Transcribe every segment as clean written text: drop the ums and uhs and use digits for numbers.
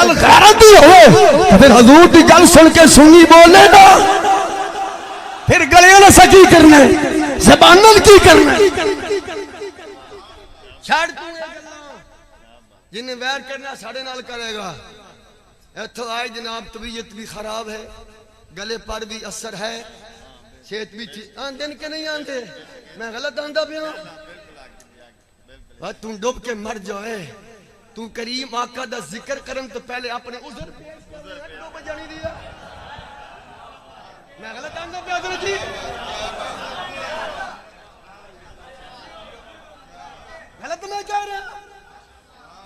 گل غیرت دی ہوئے پھر حضور دی گل سن کے سنی بولے نا پھر گلیاں نے سکی کرنا ہے زبانوں کی کرنا ہے چھاڑ تو جنہیں ویر کرنا ساڑھے نال کرے گا ایتھو آئے جناب طبیعت بھی خراب ہے گلے پر بھی اثر ہے صحت بھی آندے کہ نہیں آندے میں غلط آندہ بھی ہوں تم ڈوب کے مر جائے تم کریم آقا دا ذکر کرن تو پہلے اپنے عذر ڈوب جانی دیا میں غلط آندہ بھی حضرت جی غلط میں کہہ رہا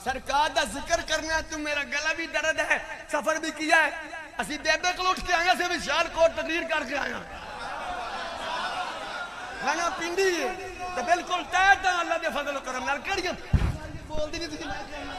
سرکار دا ذکر کرنا ہے تو میرا گلہ بھی درد ہے سفر بھی کیا ہے اسی دیبے کو اٹھ کے آیا سے بھی شال کوٹ تقریر کر کے آیا کھانا پینڈی ہے تو بالکل تیتا اللہ دے فضل و کرم نال کڑیاں بول دی نہیں تھی میں کہنا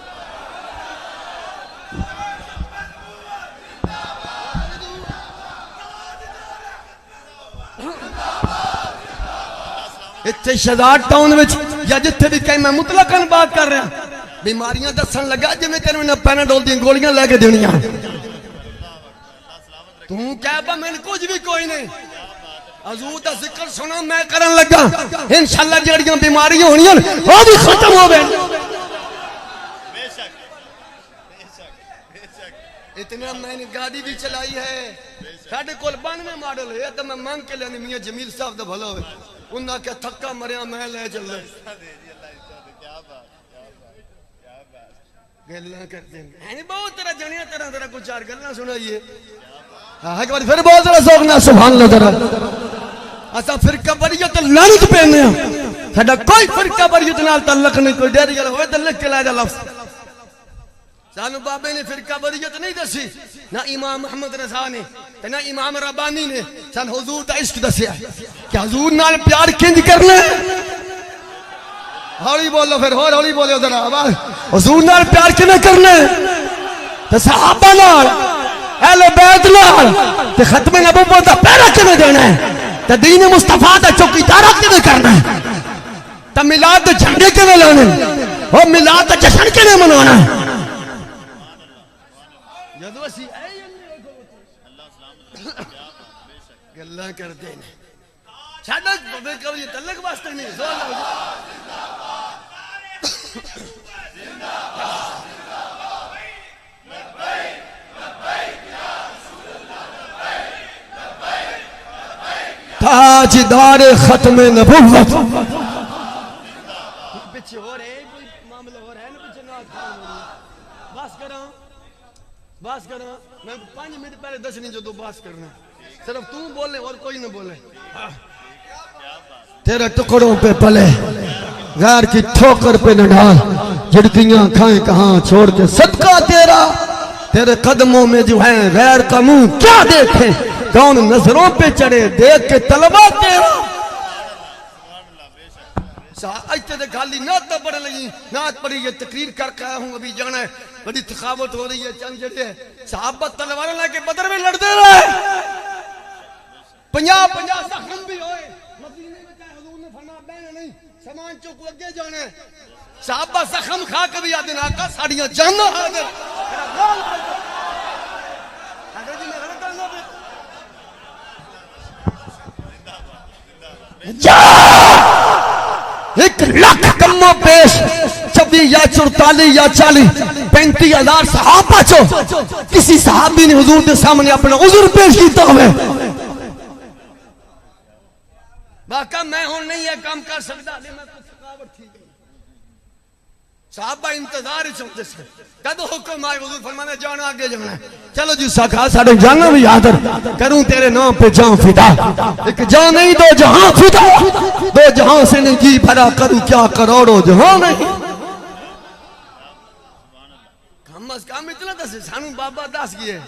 اتھے شہزاد ٹاؤن وچ یا جتھے بھی کہیں میں مطلقاً بات کر رہا بیماریاں دسن لگا جی میں تیرے میں پیناڈول دی گولیاں لے کے دینیاں تم کہہ با میں کچھ بھی کوئی نہیں حضور دا ذکر سنا میں کرن لگا انشاءاللہ جڑیاں بیماریاں ہونیاں وہ بھی ختم ہو گئے اتنا میں نے گاڑی بھی چلائی ہے ساڑھے کول 92 ماڈل ہے تو میں مانگ کے لینی میاں جمیل صاحب دا بھلا ہوئے انہاں کیا تھکا مریا میں لے چل رہے گلنا کرتے ہیں بہت طرح جنیاں طرح کچھ چار گلنا سنائیے ایک بار پھر بہت طرح سوکنا سبحان اللہ طرح ایسا فرقہ بریت لعنت پہنے ہیں ساڑھا کوئی فرقہ بریت نال تعلق نہیں کوئی ڈیری گل ہوئے تو لکھ کے لائے جا لفظ سانو بابے نے فرقہ بریت نہیں دسی نہ امام محمد رضا نے نہ امام ربانی نے سان حضور دا عشق دسیا کہ حضور نال پیار کنج کرنا ہے ہولی بولو پھر ہولی بولو ذرا آواز حضور نال پیار کنے کرنا ہے تو صحابہ نال اہل بیت نال تے ختم نبوت دا پیرا کنے دینا ہے تے دین مصطفیٰ دا چوکی دارا کنے کرنا ہے تے میلاد دے جھنڈے کنے لانے اور میلاد دا جشن کنے منوانا ہے جدو اسی گلہ کر دینے چھاڑک بے کبھی تلک واسطے نہیں زور لگا تاجدار ختم نبوت پچھے ہو رہے ہیں کوئی معاملہ ہو رہا ہے نا پچھے نہ باس کرنا میں 5 منٹ پہلے 10 نہیں جو دو باس کرنا صرف تو بولے اور کوئی نہ بولے تیرے ٹکڑوں پہ پلے غیر کی ٹھوکر پہ نہ ڈال جھڑکیاں کھائیں کہاں چھوڑ کے صدقہ تیرا تیرے قدموں میں جو ہے غیر کا منہ کیا دیکھے کون نظروں پہ چڑھے دیکھ کے طلبہ تیرا اجتے دے گھالی نات پڑھ لگی نات پڑھی یہ تقریر کر کے آیا ہوں ابھی جانا ہے بڑی تخاوت ہو رہی ہے چند جڑے صحابہ تلوار لے کے بدر میں لڑتے رہے 50 زخم بھی ہوئے مدینے میں کہا حضور نے فرمایا بہنا نہیں سامان چوک لگے جانا ہے صحابہ زخم کھا کے بھی آدھے آقا ساڑیاں جاننا حاضر حضرت جی میں غلط آنا پہ جا 1 لاکھ کموں پیش 24 یا 44 یا 40 35,000 صحابہ چو کسی صحابی نے حضور کے سامنے اپنا عذر پیش کیتا ہوئے باقا میں ہوں نہیں ہے کام کر سکتا میں کچھ ثقاوت تھی صحابہ انتظار ہی چلتے سے کدو حکم آئے حضور فرمانے جانا آگے جانا ہے چلو جی ساکھا ساڑھے جانا بھی یادر کروں تیرے نام پہ جان فدا ایک جان نہیں 2 جہاں فدا 2 جہاں سے نہیں جی بھرا کروں کیا کروڑوں جہاں نہیں کم از کم اتنا دس سانو بابا دس گئے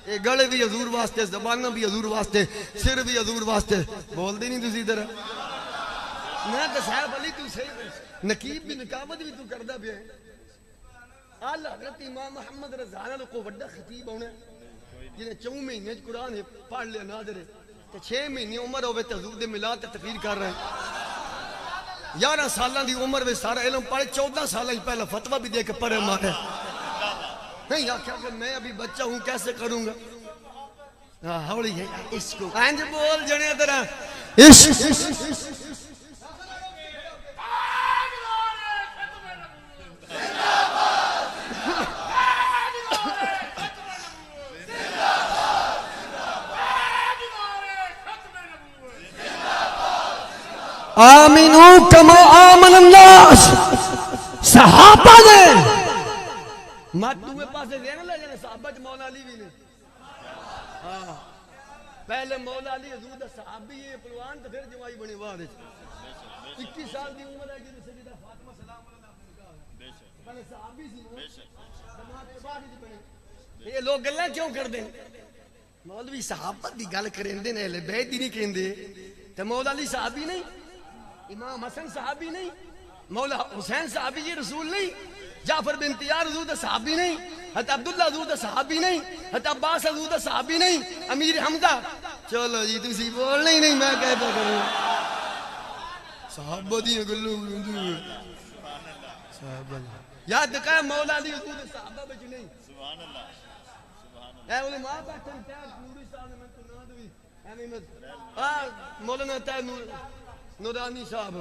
یہ گلے بھی حضور واسطے زبانہ بھی حضور واسطے سر بھی حضور واسطے بول دی نہیں تسی ادھر میں کہ صاحب علی تو صحیح نقیب بھی نقابت بھی تو کردہ بھی ہے آلہ حضرت امام محمد رضا اللہ کو وڈا خطیب ہونے جنہیں 4 مہینے قرآن پڑھ لیا ناظر ہے 6 مہینے عمر ہوئے تے حضور دے ملاد تے تقریر کر رہے ہیں 11 سالہ دی عمر میں سارا علم پڑھے 14 سالہ ہی پہلا فتوہ بھی دے کے پڑھے مارے نہیں آخیا کہ میں ابھی بچہ ہوں کیسے کروں گا. ہولی ہے عشق انج بول جنے تیرا عشق. آمینو کما آمن الناس صحابہ نے مات دوے پاسے دینا لے جانے صحابہ جو مولا علی بھی نے. پہلے مولا علی حضور دا صحابی یہ پلوان تو پھر جمائی بنی وارج 21 سال دی عمر ہے جنہوں سیدہ فاطمہ سلام اللہ نے کہا پہلے صحابی سی جماعت کے بعد ہی بنے. یہ لوگ گلہ کیوں کر دیں؟ مولوی صحابت دی گل کریں دیں اہل بیت دی نہیں کہیں دے. تو مولا علی صحابی نہیں, امام حسن صحابی نہیں, مولا حسین صحابی جی رسول نہیں, جعفر بن طیار حضور دا صحابی نہیں, حضرت عبداللہ حضور دا صحابی نہیں, حضرت عباس حضور دا صحابی نہیں, امیر حمزہ. چلو جی تسی بول نہیں میں کہتا کروں صحابہ دی گلو صحابہ یاد کہا مولا علی حضور دا صحابہ بچ نہیں. سبحان اللہ اے علماء بیٹھن تیار نوری صاحب نے میں تو نہ دوی احمد مولانا تیار نورانی صاحب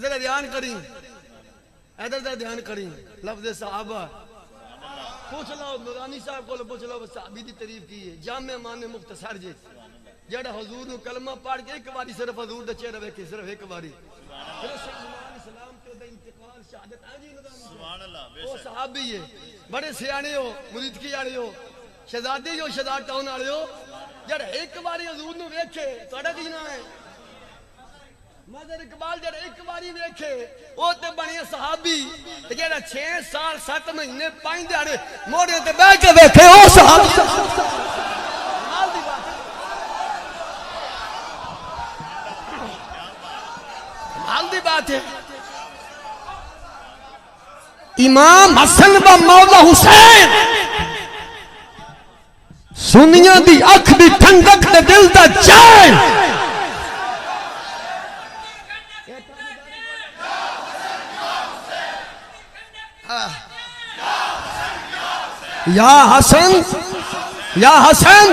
ذرا دھیان کریں ادھر ذرا دھیان کریں لفظ صحابہ پوچھ لو نورانی صاحب کو پوچھ لو صحابی دی تعریف کی ہے جامع معنی مختصر جے جڑا حضور نو کلمہ پڑھ کے ایک باری صرف حضور دا چہرہ ویکھے صرف ایک باری پھر سلام تے دا انتقال شہادت آ جی سبحان اللہ وہ صحابی ہے بڑے سیانے ہو مرید کی والے ہو شہزادے ہو شہزاد ٹاؤن والے ہو جڑا ایک باری حضور نو ویکھے تہاڈا کی نام ہے مظہر اقبال جڑا ایک باری ویکھے او تے بنے صحابی تے جڑا 6 سال 7 مہینے 5 دیہاڑے موڑے تے بیٹھ کے ویکھے او صحابی. کمال دی بات ہے, کمال دی بات ہے. امام حسن و مولا حسین سنیاں دی اکھ دی ٹھنڈک تے دل دا چین. یا حسن یا حسن